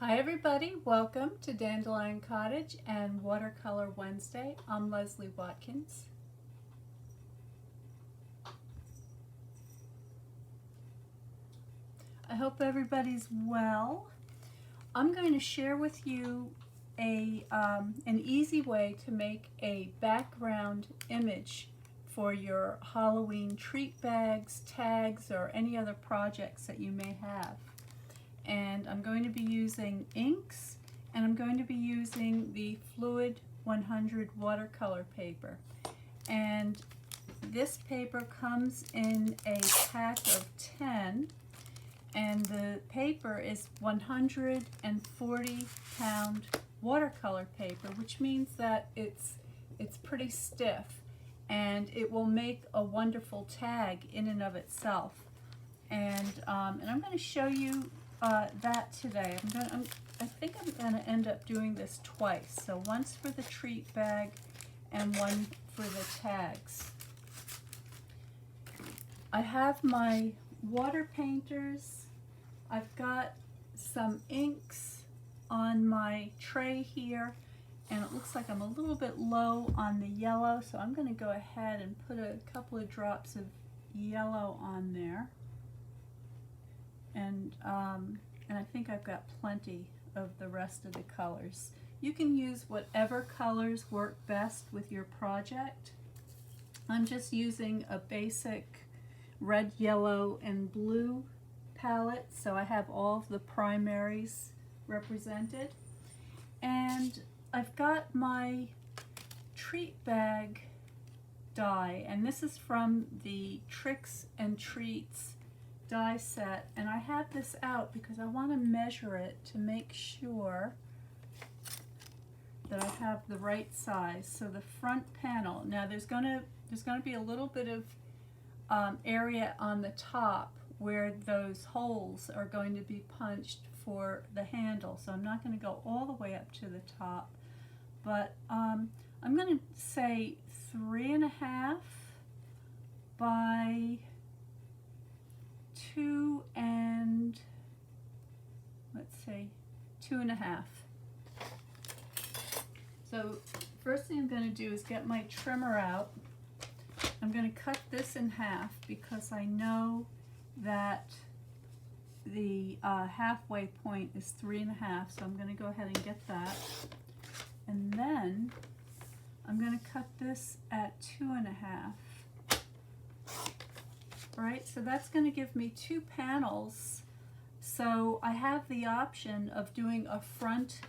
Hi everybody, welcome to Dandelion Cottage and Watercolor Wednesday. I'm Leslie Watkins. I hope everybody's well. I'm going to share with you an easy way to make a background image for your Halloween treat bags, tags, or any other projects that you may have. And I'm going to be using inks, and I'm going to be using the Fluid 100 watercolor paper. And this paper comes in a pack of 10, and the paper is 140-pound watercolor paper, which means that it's pretty stiff, and it will make a wonderful tag in and of itself. And I'm going to show you that today. I think I'm going to end up doing this twice. So once for the treat bag and one for the tags. I have my water painters. I've got some inks on my tray here, and it looks like I'm a little bit low on the yellow, so I'm going to go ahead and put a couple of drops of yellow on there. And I think I've got plenty of the rest of the colors. You can use whatever colors work best with your project. I'm just using a basic red, yellow, and blue palette, so I have all of the primaries represented. And I've got my treat bag die, and this is from the Tricks and Treats die set, and I have this out because I want to measure it to make sure that I have the right size. So the front panel, now there's gonna be a little bit of area on the top where those holes are going to be punched for the handle, so I'm not going to go all the way up to the top, but I'm going to say 3.5 by 2 and let's say 2.5. So first thing I'm going to do is get my trimmer out. I'm going to cut this in half because I know that the halfway point is 3.5, so I'm going to go ahead and get that. And then I'm going to cut this at 2.5. Alright, so that's going to give me 2 panels. So I have the option of doing a front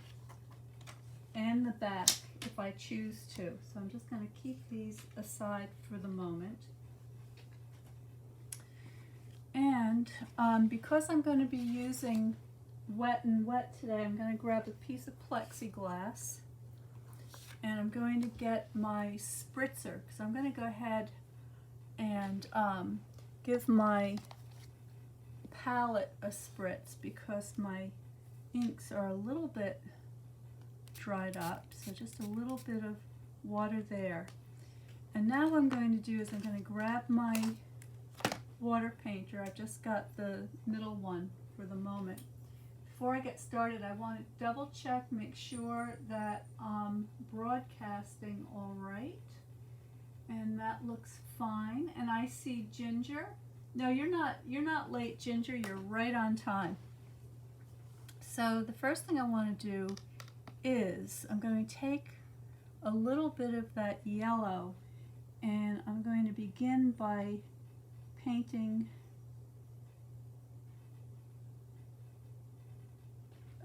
and the back if I choose to. So I'm just going to keep these aside for the moment. And because I'm going to be using wet and wet today, I'm going to grab a piece of plexiglass, and I'm going to get my spritzer, because I'm going to go ahead and give my palette a spritz because my inks are a little bit dried up, so just a little bit of water there. And now what I'm going to do is I'm going to grab my water painter. I've just got the middle one for the moment. Before I get started, I want to double check, make sure that I'm broadcasting all right, and that looks fine. And I see Ginger. No, you're not late, Ginger, you're right on time. So the first thing I want to do is I'm going to take a little bit of that yellow, and I'm going to begin by painting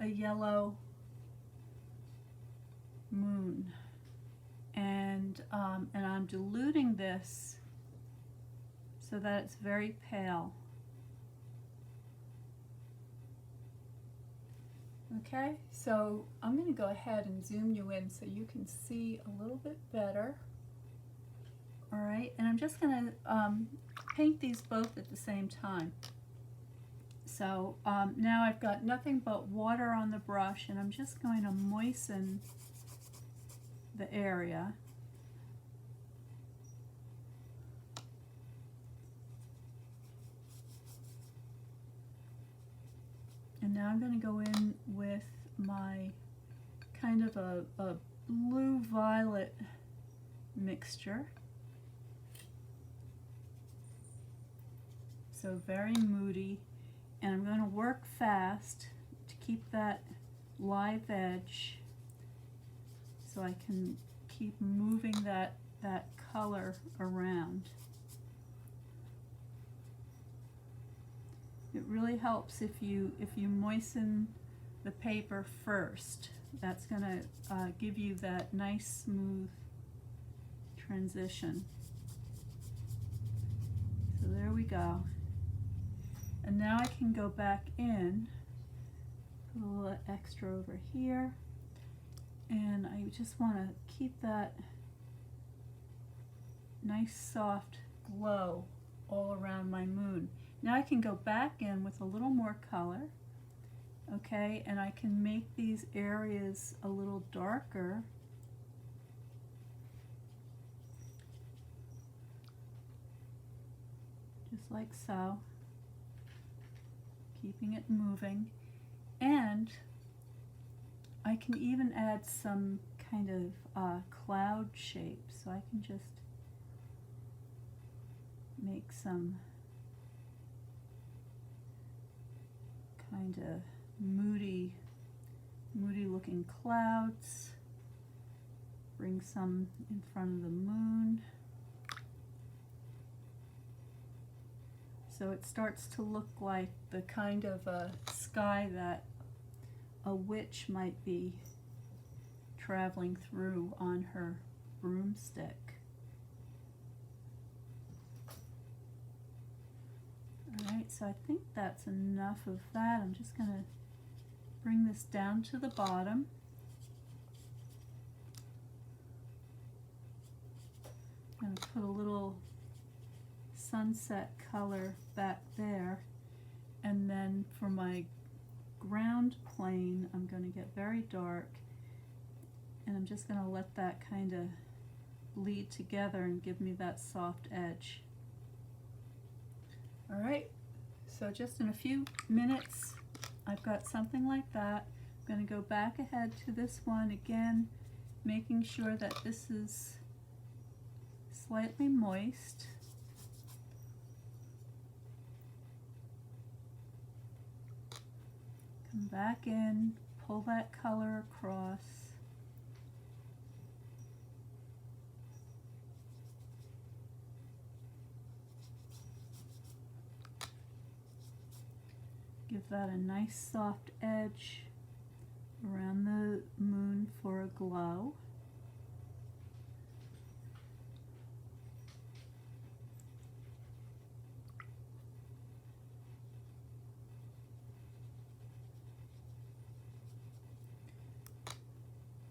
a yellow moon, and I'm diluting this so that it's very pale. Okay, so I'm going to go ahead and zoom you in so you can see a little bit better. All right, and I'm just going to paint these both at the same time. So now I've got nothing but water on the brush, and I'm just going to moisten the area. And now I'm going to go in with my kind of a blue-violet mixture. So very moody, and I'm going to work fast to keep that live edge so I can keep moving that color around. It really helps if you moisten the paper first. That's going to give you that nice smooth transition. So there we go. And now I can go back in, put a little extra over here, and I just want to keep that nice soft glow all around my moon. Now I can go back in with a little more color, okay, and I can make these areas a little darker. Just like so. Keeping it moving, and I can even add some kind of cloud shape, so I can just make some kind of moody looking clouds, bring some in front of the moon. So it starts to look like the kind of a sky that a witch might be traveling through on her broomstick. Alright, so I think that's enough of that. I'm just going to bring this down to the bottom. I'm going to put a little sunset color back there, and then for my ground plane I'm going to get very dark, and I'm just going to let that kind of bleed together and give me that soft edge. Alright, so just in a few minutes I've got something like that. I'm going to go back ahead to this one again, making sure that this is slightly moist. Come back in, pull that color across. Give that a nice soft edge around the moon for a glow.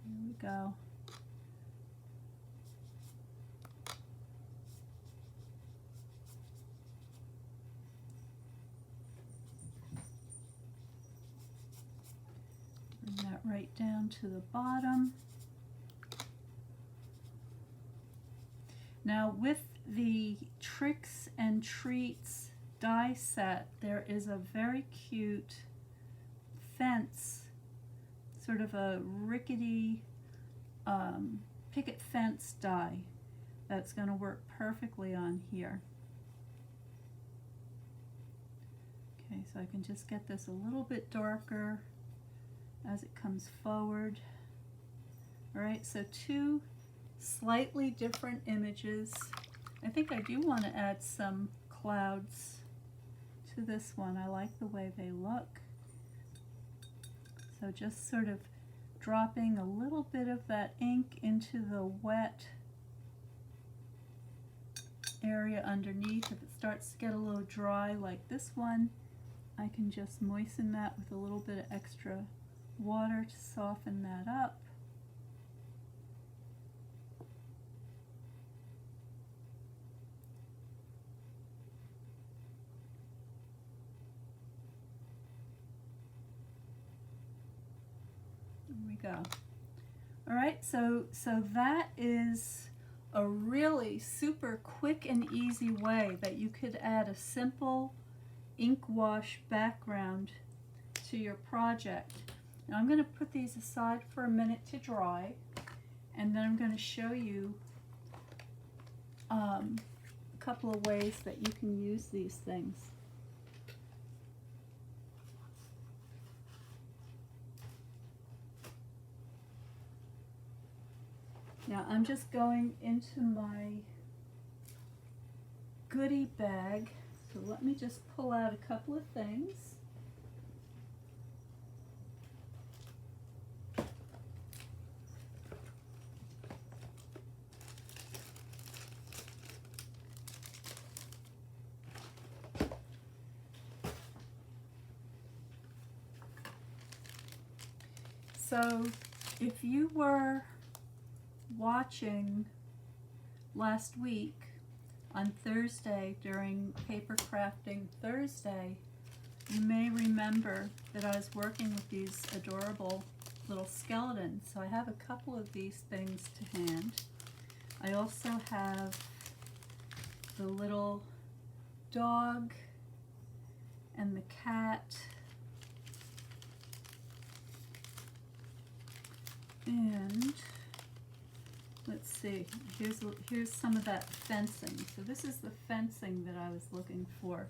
There we go. Bring that right down to the bottom. Now with the Tricks and Treats die set, there is a very cute fence, sort of a rickety picket fence die that's going to work perfectly on here. Okay, so I can just get this a little bit darker as it comes forward. Alright, so two slightly different images. I think I do want to add some clouds to this one. I like the way they look. So just sort of dropping a little bit of that ink into the wet area underneath. If it starts to get a little dry like this one, I can just moisten that with a little bit of extra water to soften that up. There we go. All right, so that is a really super quick and easy way that you could add a simple ink wash background to your project. Now I'm going to put these aside for a minute to dry, and then I'm going to show you a couple of ways that you can use these things. Now I'm just going into my goodie bag, so let me just pull out a couple of things. So if you were watching last week on Thursday during Paper Crafting Thursday, you may remember that I was working with these adorable little skeletons. So I have a couple of these things to hand. I also have the little dog and the cat. And let's see, here's some of that fencing. So this is the fencing that I was looking for.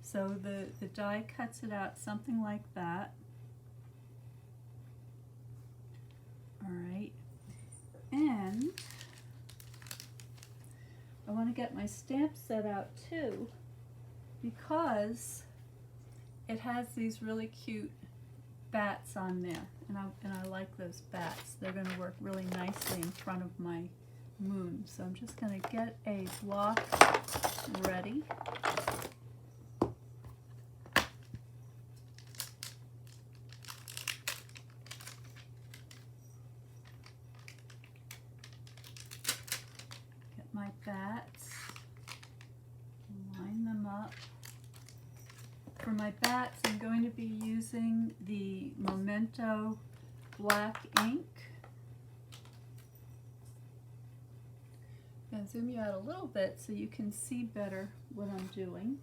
So the die cuts it out something like that. All right, and I want to get my stamp set out too, because it has these really cute bats on there, and I like those bats. They're going to work really nicely in front of my moon. So I'm just going to get a block ready. Get my bats, line them up. For my bats, I'm going to be using the Memento black ink. I'm going to zoom you out a little bit so you can see better what I'm doing.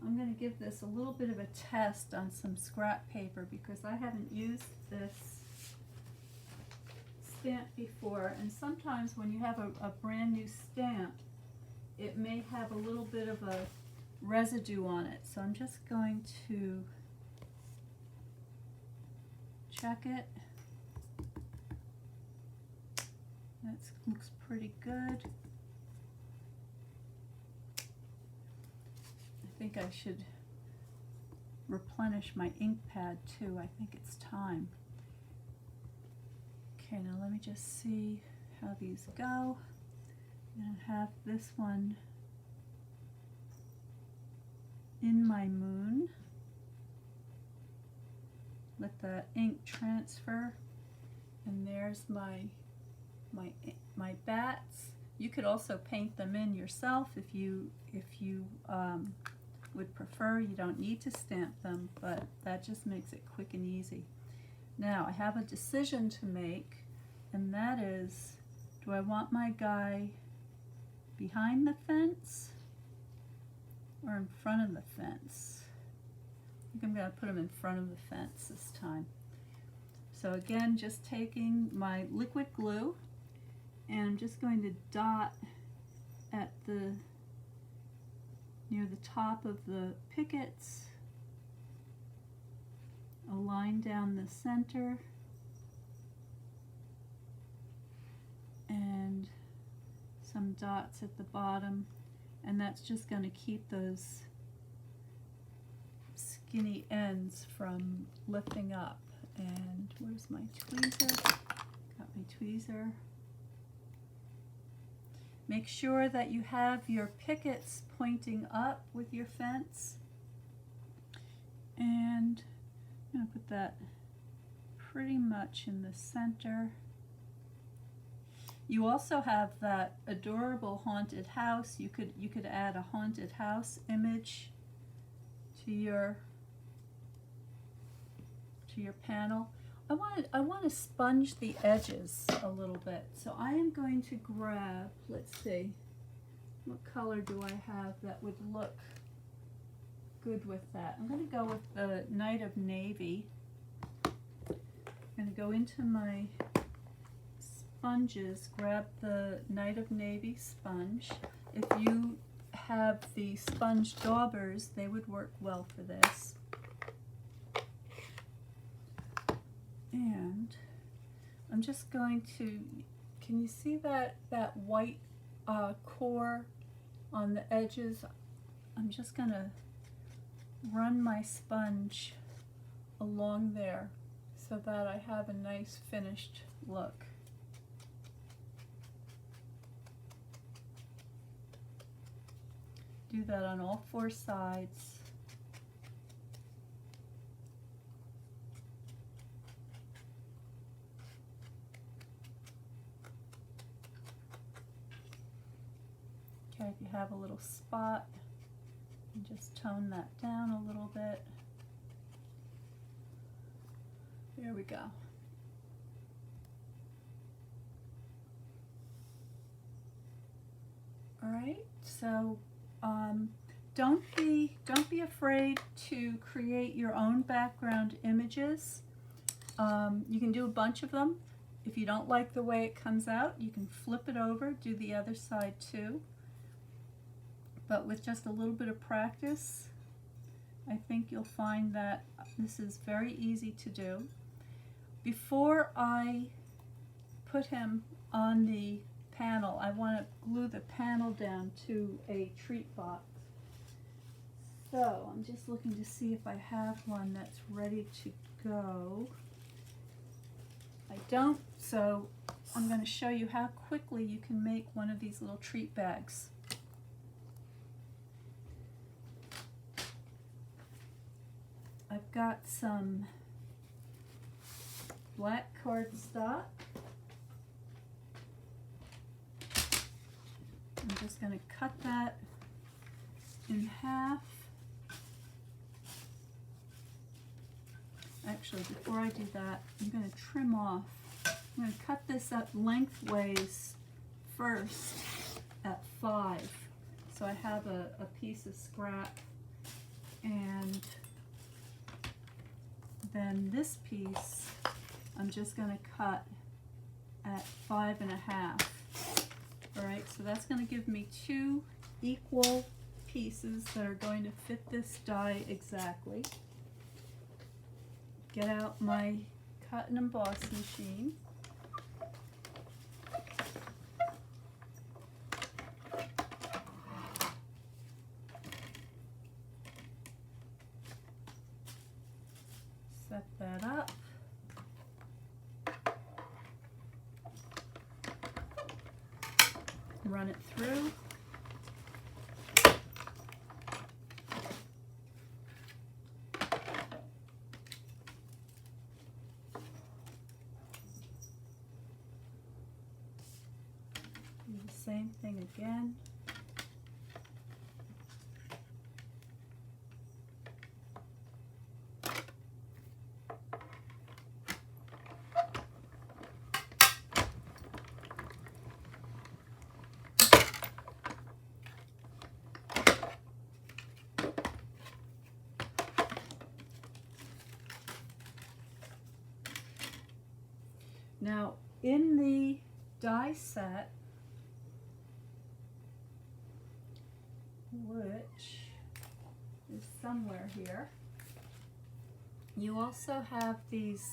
I'm going to give this a little bit of a test on some scrap paper because I haven't used this stamp before, and sometimes when you have a brand new stamp, it may have a little bit of a residue on it. So I'm just going to check it. That looks pretty good. I think I should replenish my ink pad too. I think it's time. Okay, now let me just see how these go. I'm going to have this one in my moon. Let the ink transfer, and there's my bats. You could also paint them in yourself if you would prefer. You don't need to stamp them, but that just makes it quick and easy. Now I have a decision to make, and that is, do I want my guy behind the fence or in front of the fence? I think I'm going to put him in front of the fence this time. So again, just taking my liquid glue, and I'm just going to dot at near the top of the pickets, a line down the center, and some dots at the bottom, and that's just going to keep those skinny ends from lifting up. And where's my tweezer? Got my tweezer. Make sure that you have your pickets pointing up with your fence. And I'm going to put that pretty much in the center. You also have that adorable haunted house. You could add a haunted house image to your panel. I want to sponge the edges a little bit. So I am going to grab, let's see, what color do I have that would look good with that? I'm going to go with the Night of Navy. I'm going to go into my sponges, grab the Night of Navy sponge. If you have the sponge daubers, they would work well for this. And I'm just going to, can you see that white core on the edges? I'm just going to run my sponge along there so that I have a nice finished look. Do that on all four sides. Okay, if you have a little spot, and just tone that down a little bit. There we go. All right, so don't be afraid to create your own background images. You can do a bunch of them. If you don't like the way it comes out, you can flip it over, do the other side too. But with just a little bit of practice, I think you'll find that this is very easy to do. Before I put him on the panel, I want to glue the panel down to a treat box. So I'm just looking to see if I have one that's ready to go. I don't, so I'm going to show you how quickly you can make one of these little treat bags. I've got some black cardstock. I'm just going to cut that in half. Actually, before I do that, I'm going to trim off. I'm going to cut this up lengthways first at 5. So I have a piece of scrap, and then this piece I'm just going to cut at 5 1/2. Alright, so that's going to give me 2 equal pieces that are going to fit this die exactly. Get out my cut and emboss machine. Set that up. Run it through. Do the same thing again. Now, in the die set, which is somewhere here, you also have these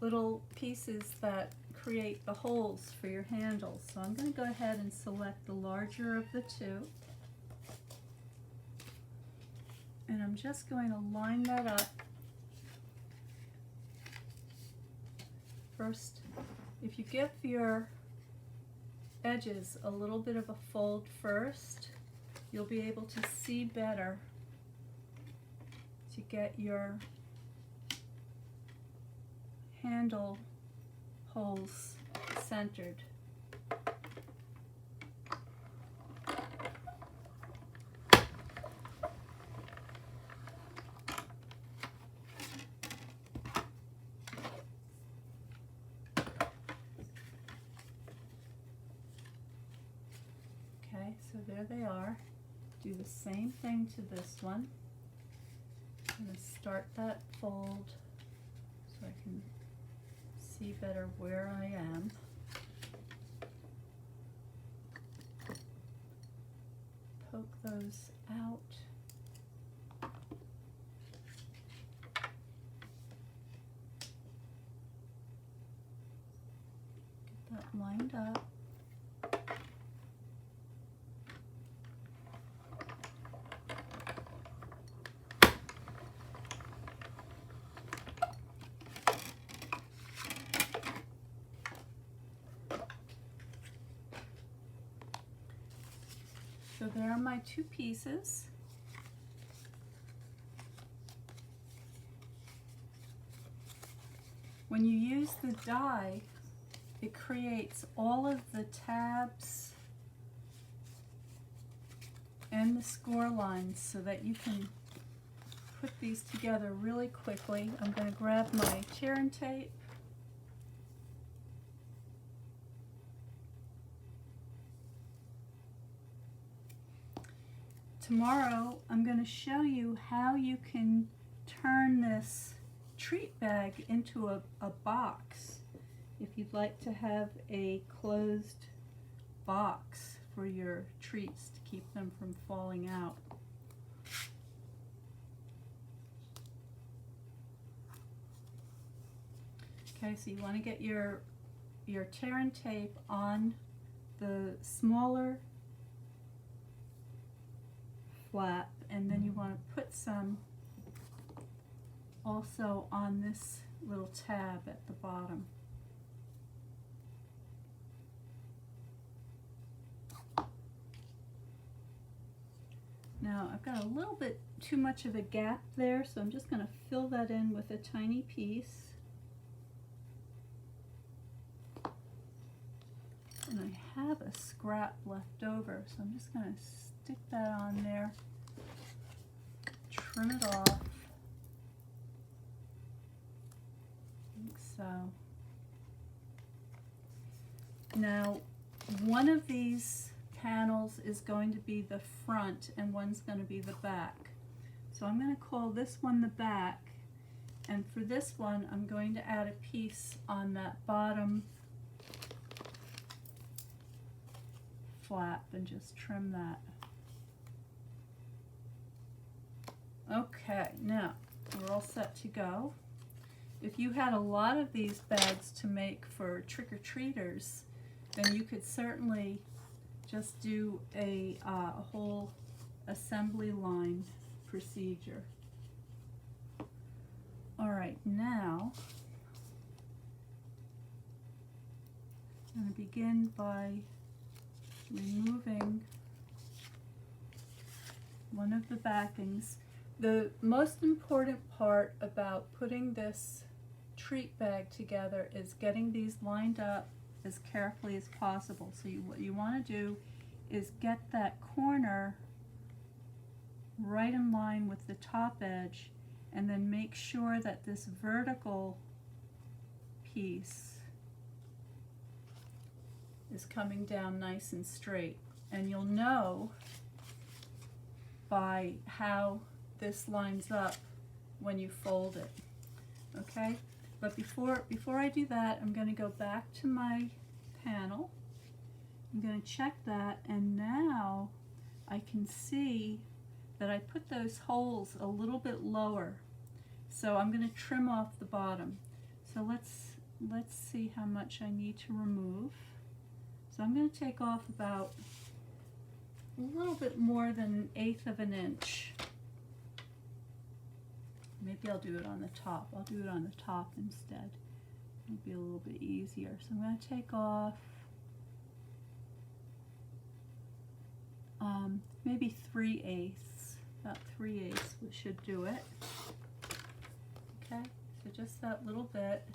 little pieces that create the holes for your handles. So I'm going to go ahead and select the larger of the two. And I'm just going to line that up. First, if you give your edges a little bit of a fold first, you'll be able to see better to get your handle holes centered. Okay, so there they are. Do the same thing to this one. I'm going to start that fold so I can see better where I am. Poke those out. Get that lined up. So there are my two pieces. When you use the die, it creates all of the tabs and the score lines so that you can put these together really quickly. I'm going to grab my tear and tape. Tomorrow I'm going to show you how you can turn this treat bag into a box if you'd like to have a closed box for your treats to keep them from falling out. Okay, so you want to get your tear and tape on the smaller flap, and then you want to put some also on this little tab at the bottom. Now I've got a little bit too much of a gap there, so I'm just going to fill that in with a tiny piece. And I have a scrap left over, so I'm just going to stick that on there, trim it off, like so. Now, one of these panels is going to be the front and one's going to be the back. So I'm going to call this one the back, and for this one I'm going to add a piece on that bottom flap and just trim that. Okay, now we're all set to go. If you had a lot of these bags to make for trick-or-treaters, then you could certainly just do a whole assembly line procedure. All right, now I'm going to begin by removing one of the backings. The most important part about putting this treat bag together is getting these lined up as carefully as possible. So what you want to do is get that corner right in line with the top edge, and then make sure that this vertical piece is coming down nice and straight. And you'll know by how this lines up when you fold it. Okay? But before I do that, I'm going to go back to my panel. I'm going to check that, and now I can see that I put those holes a little bit lower. So I'm going to trim off the bottom. So let's see how much I need to remove. So I'm going to take off about a little bit more than 1/8 of an inch. Maybe I'll do it on the top. I'll do it on the top instead. It'll be a little bit easier. So I'm going to take off maybe 3/8. About 3/8 should do it. Okay, so just that little bit.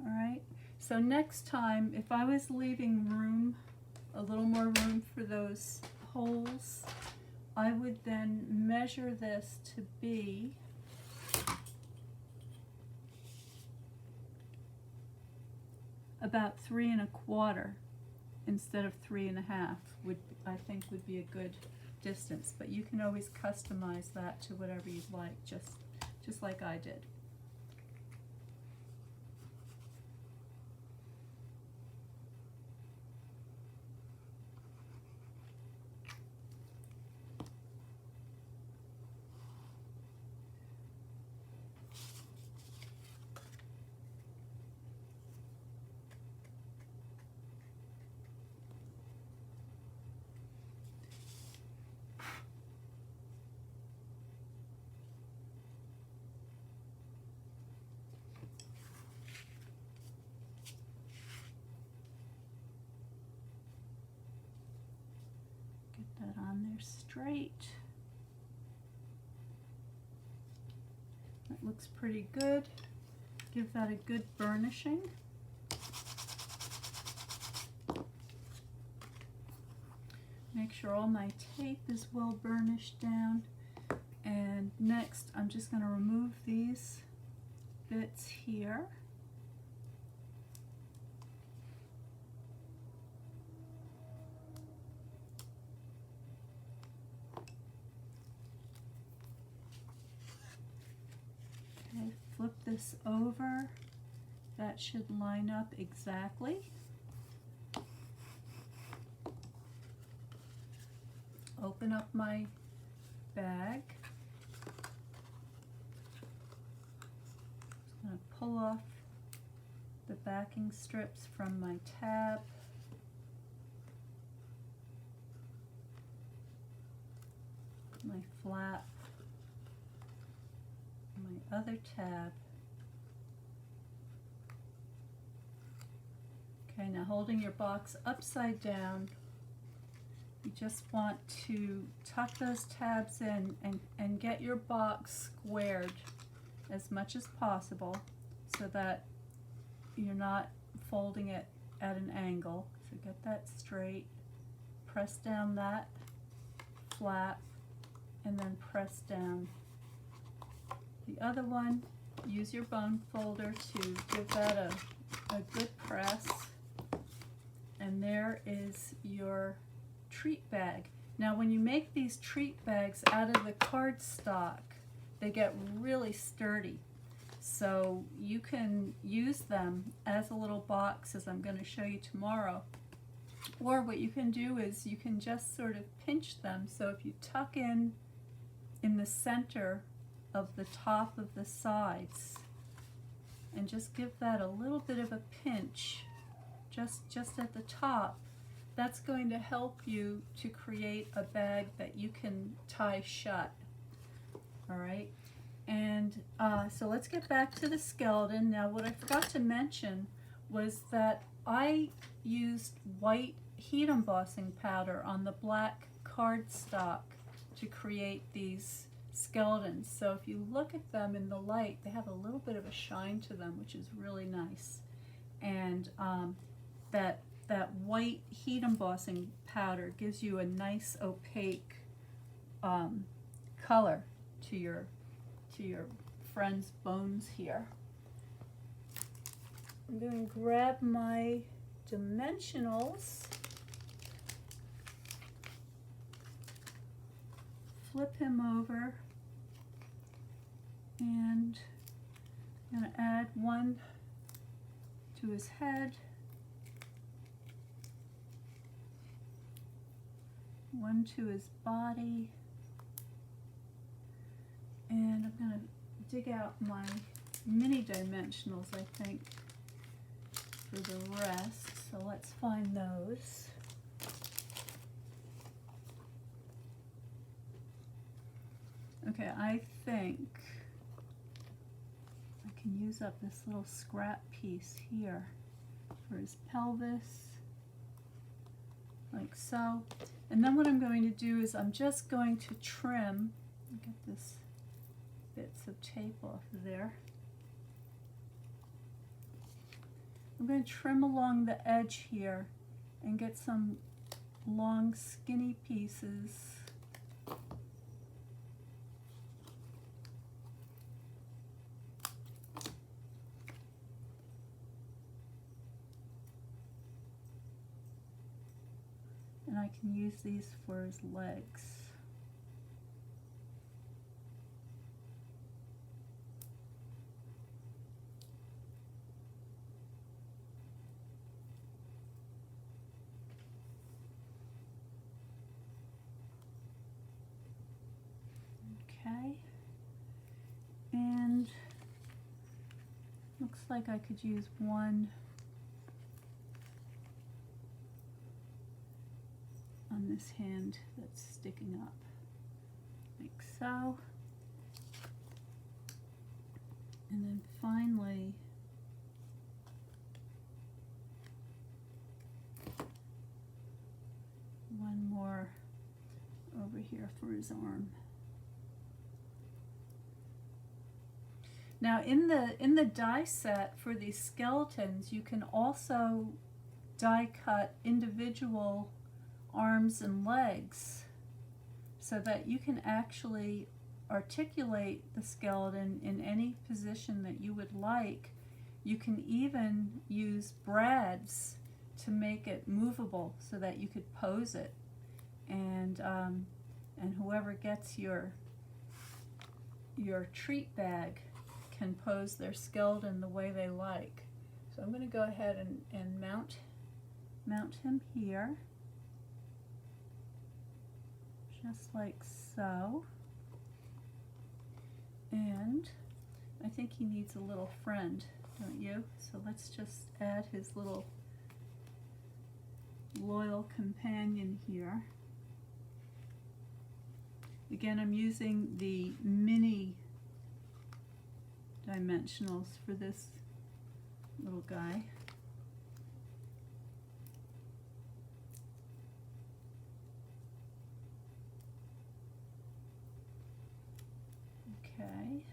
Alright, so next time, if I was leaving room, a little more room for those holes, I would then measure this to be about 3¼ instead of 3½ would, I think, would be a good distance. But you can always customize that to whatever you'd like, just like I did. That on there straight. That looks pretty good. Give that a good burnishing. Make sure all my tape is well burnished down. And next I'm just going to remove these bits here. Flip this over. That should line up exactly. Open up my bag. I'm going to pull off the backing strips from my tab. My flap. My other tab. Okay, now holding your box upside down, you just want to tuck those tabs in and get your box squared as much as possible so that you're not folding it at an angle. So get that straight, press down that flap, and then press down the other one. Use your bone folder to give that a good press. And there is your treat bag. Now when you make these treat bags out of the cardstock, they get really sturdy. So you can use them as a little box, as I'm going to show you tomorrow. Or what you can do is you can just sort of pinch them. So if you tuck in the center of the top of the sides and just give that a little bit of a pinch just at the top, that's going to help you to create a bag that you can tie shut. All right, and so let's get back to the skeleton. Now what I forgot to mention was that I used white heat embossing powder on the black cardstock to create these skeletons. So if you look at them in the light, they have a little bit of a shine to them, which is really nice. And that white heat embossing powder gives you a nice opaque color to your friend's bones here. I'm going to grab my dimensionals, flip him over, and I'm going to add one to his head, one to his body, and I'm going to dig out my mini dimensionals, I think, for the rest. So let's find those. Okay, I think I can use up this little scrap piece here for his pelvis, like so. And then what I'm going to do is I'm just going to trim, get this bits of tape off of there. I'm going to trim along the edge here and get some long skinny pieces. I can use these for his legs. Okay, and looks like I could use one on this hand that's sticking up, like so. And then finally, one more over here for his arm. Now in the die set for these skeletons, you can also die cut individual arms and legs so that you can actually articulate the skeleton in any position that you would like. You can even use brads to make it movable so that you could pose it, and whoever gets your treat bag can pose their skeleton the way they like. So I'm going to go ahead and mount him here, just like so. And I think he needs a little friend, don't you? So let's just add his little loyal companion here. Again, I'm using the mini dimensionals for this little guy. Okay.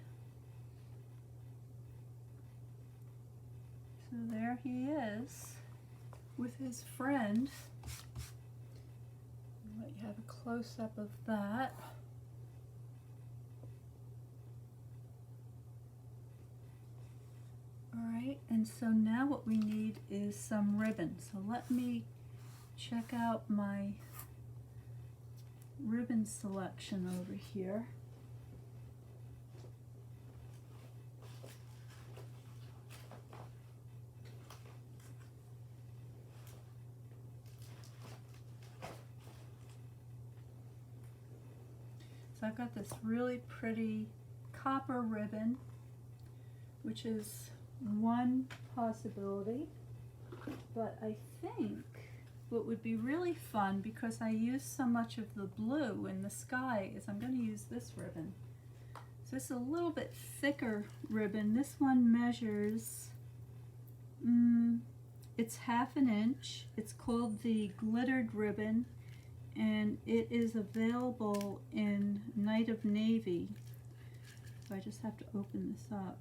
So there he is with his friend. I'll let you have a close-up of that. Alright, and so now what we need is some ribbon. So let me check out my ribbon selection over here. So I've got this really pretty copper ribbon, which is one possibility, but I think what would be really fun, because I use so much of the blue in the sky, is I'm going to use this ribbon. So it's a little bit thicker ribbon. This one measures, it's 1/2 inch. It's called the glittered ribbon, and it is available in Night of Navy. So I just have to open this up.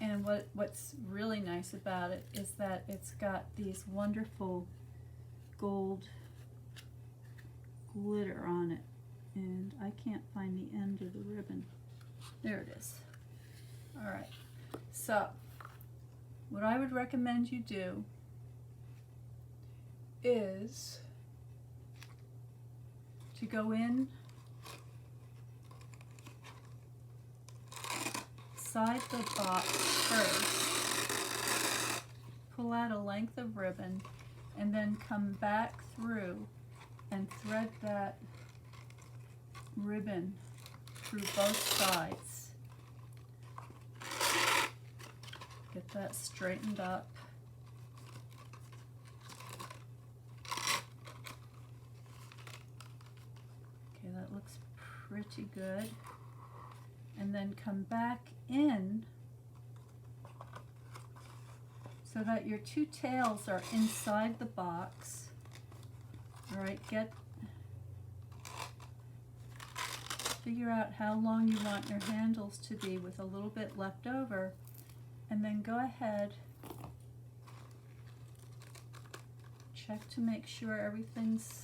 And what's really nice about it is that it's got these wonderful gold glitter on it. And I can't find the end of the ribbon. There it is. Alright, so what I would recommend you do is to go in inside the box first, pull out a length of ribbon, and then come back through and thread that ribbon through both sides. Get that straightened up. Okay, that looks pretty good. And then come back in so that your two tails are inside the box. Alright, figure out how long you want your handles to be with a little bit left over, and then go ahead, check to make sure everything's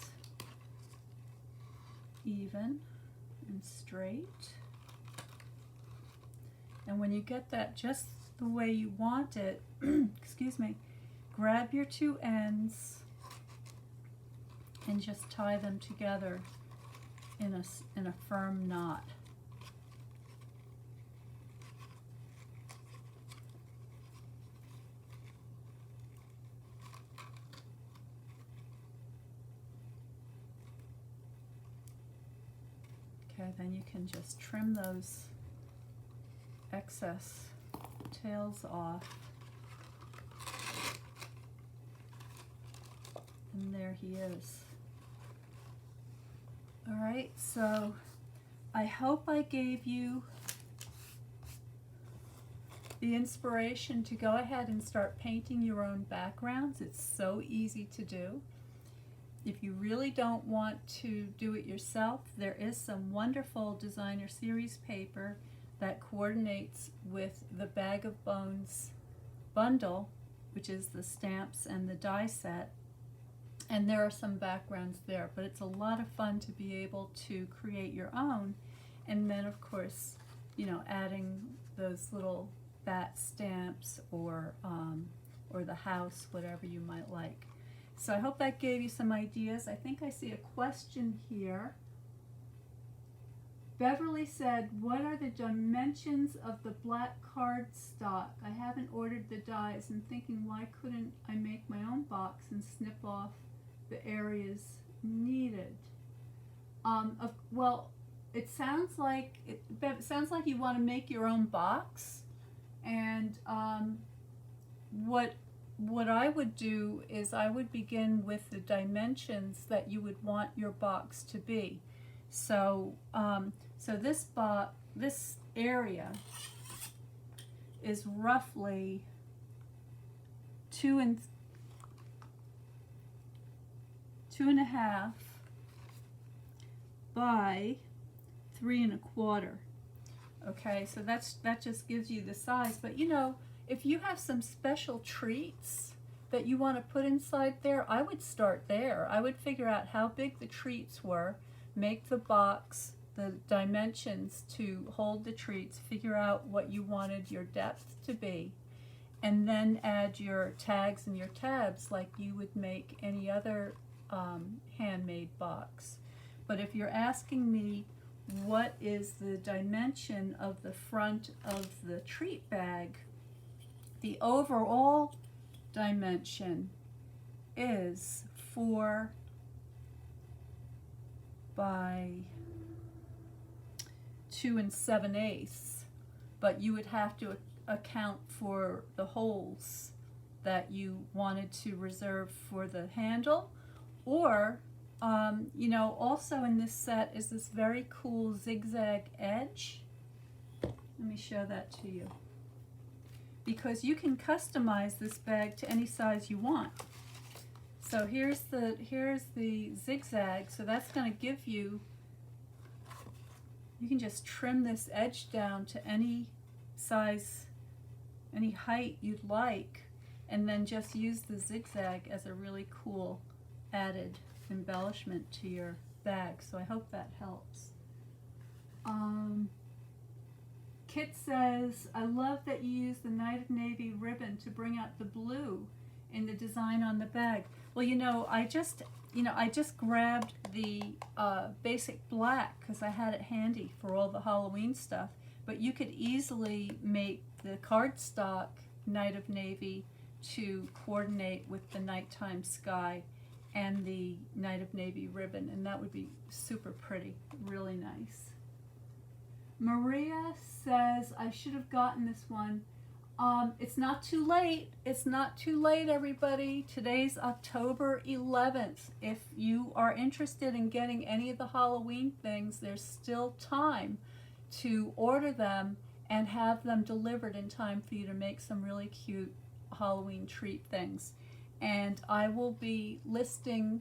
even and straight. And when you get that just the way you want it, excuse me, grab your two ends and just tie them together in a firm knot. Okay, then you can just trim those excess tails off. And there he is. All right, so I hope I gave you the inspiration to go ahead and start painting your own backgrounds. It's so easy to do. If you really don't want to do it yourself, there is some wonderful designer series paper that coordinates with the Bag of Bones bundle, which is the stamps and the die set. And there are some backgrounds there, but it's a lot of fun to be able to create your own. And then, of course, you know, adding those little bat stamps or the house, whatever you might like. So I hope that gave you some ideas. I think I see a question here. Beverly said, what are the dimensions of the black cardstock? I haven't ordered the dies and thinking, why couldn't I make my own box and snip off the areas needed? Well, it sounds like you want to make your own box, and what I would do is I would begin with the dimensions that you would want your box to be. So so this area is roughly 2.5 by 3.25. Okay, so that just gives you the size. But you know, if you have some special treats that you want to put inside there, I would start there. I would figure out how big the treats were, make the box, the dimensions to hold the treats, figure out what you wanted your depth to be, and then add your tags and your tabs like you would make any other handmade box. But if you're asking me what is the dimension of the front of the treat bag, the overall dimension is 4 by 2 7/8, but you would have to account for the holes that you wanted to reserve for the handle. Or you know, also in this set is this very cool zigzag edge. Let me show that to you, because you can customize this bag to any size you want. So here's the zigzag, so that's going to give you, you can just trim this edge down to any size, any height you'd like, and then just use the zigzag as a really cool added embellishment to your bag. So I hope that helps. Kit says, I love that you use the Night of Navy ribbon to bring out the blue in the design on the bag. Well, you know, I just grabbed the basic black because I had it handy for all the Halloween stuff, but you could easily make the cardstock Night of Navy to coordinate with the nighttime sky and the Night of Navy ribbon, and that would be super pretty, really nice. Maria says, I should have gotten this one. It's not too late. It's not too late, everybody. Today's October 11th. If you are interested in getting any of the Halloween things, there's still time to order them and have them delivered in time for you to make some really cute Halloween treat things. And I will be listing,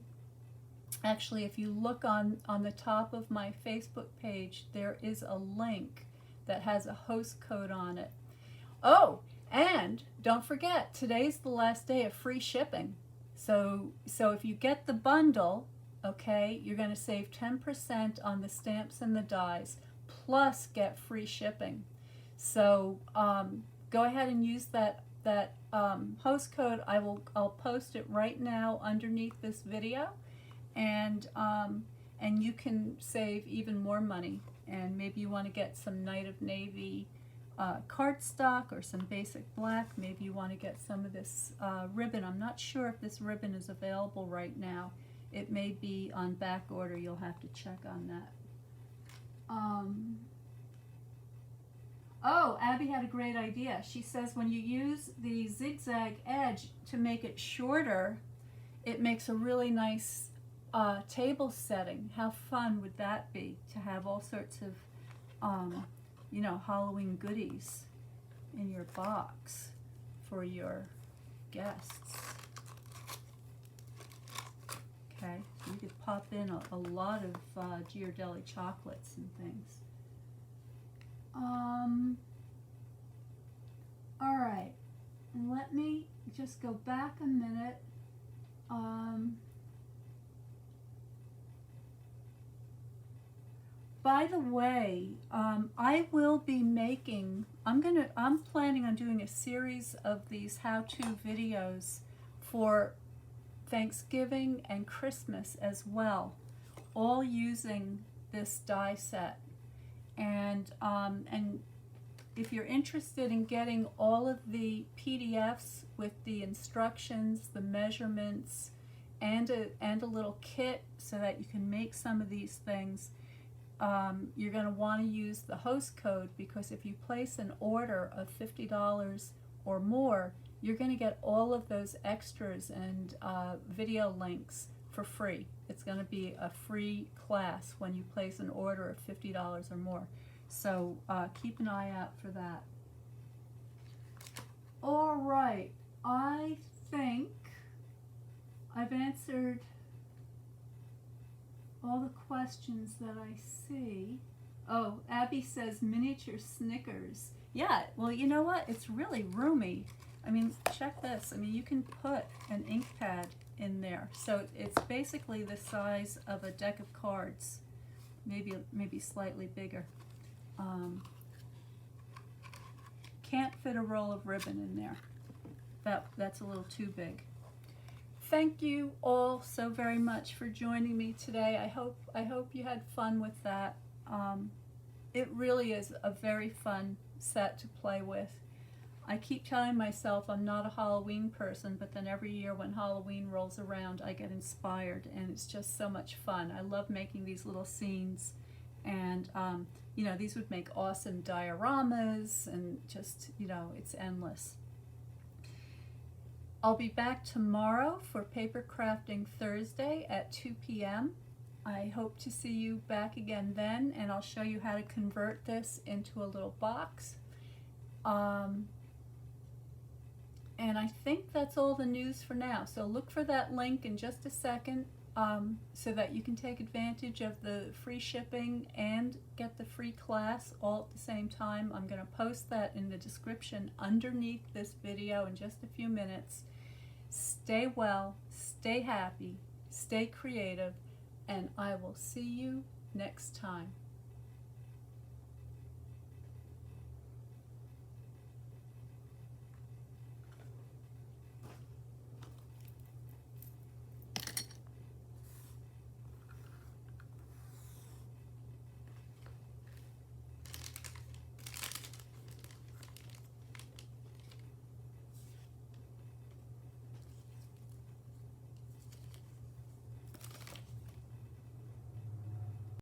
actually, if you look on the top of my Facebook page, there is a link that has a host code on it. Oh, and don't forget, today's the last day of free shipping. So if you get the bundle, okay, you're going to save 10% on the stamps and the dies, plus get free shipping. So go ahead and use that host code. I'll post it right now underneath this video, and you can save even more money. And maybe you want to get some Night of Navy cardstock or some basic black. Maybe you want to get some of this ribbon. I'm not sure if this ribbon is available right now. It may be on back order. You'll have to check on that. Oh, Abby had a great idea. She says when you use the zigzag edge to make it shorter, it makes a really nice table setting. How fun would that be to have all sorts of, you know, Halloween goodies in your box for your guests. Okay, so you could pop in a lot of Ghirardelli chocolates and things. All right, and let me just go back a minute. By the way, I will be making, I'm planning on doing a series of these how-to videos for Thanksgiving and Christmas as well, all using this die set. And if you're interested in getting all of the PDFs with the instructions, the measurements, and a little kit so that you can make some of these things, you're going to want to use the host code, because if you place an order of $50 or more, you're going to get all of those extras and video links for free. It's going to be a free class when you place an order of $50 or more. So keep an eye out for that. All right, I think I've answered all the questions that I see. Oh, Abby says miniature Snickers. Yeah, well, you know what? It's really roomy. I mean, check this. I mean, you can put an ink pad in there. So it's basically the size of a deck of cards, maybe slightly bigger. Can't fit a roll of ribbon in there. That's a little too big. Thank you all so very much for joining me today. I hope you had fun with that. It really is a very fun set to play with. I keep telling myself I'm not a Halloween person, but then every year when Halloween rolls around, I get inspired, and it's just so much fun. I love making these little scenes, and you know, these would make awesome dioramas, and just, you know, it's endless. I'll be back tomorrow for Paper Crafting Thursday at 2 p.m. I hope to see you back again then, and I'll show you how to convert this into a little box. And I think that's all the news for now. So look for that link in just a second, so that you can take advantage of the free shipping and get the free class all at the same time. I'm going to post that in the description underneath this video in just a few minutes. Stay well, stay happy, stay creative, and I will see you next time.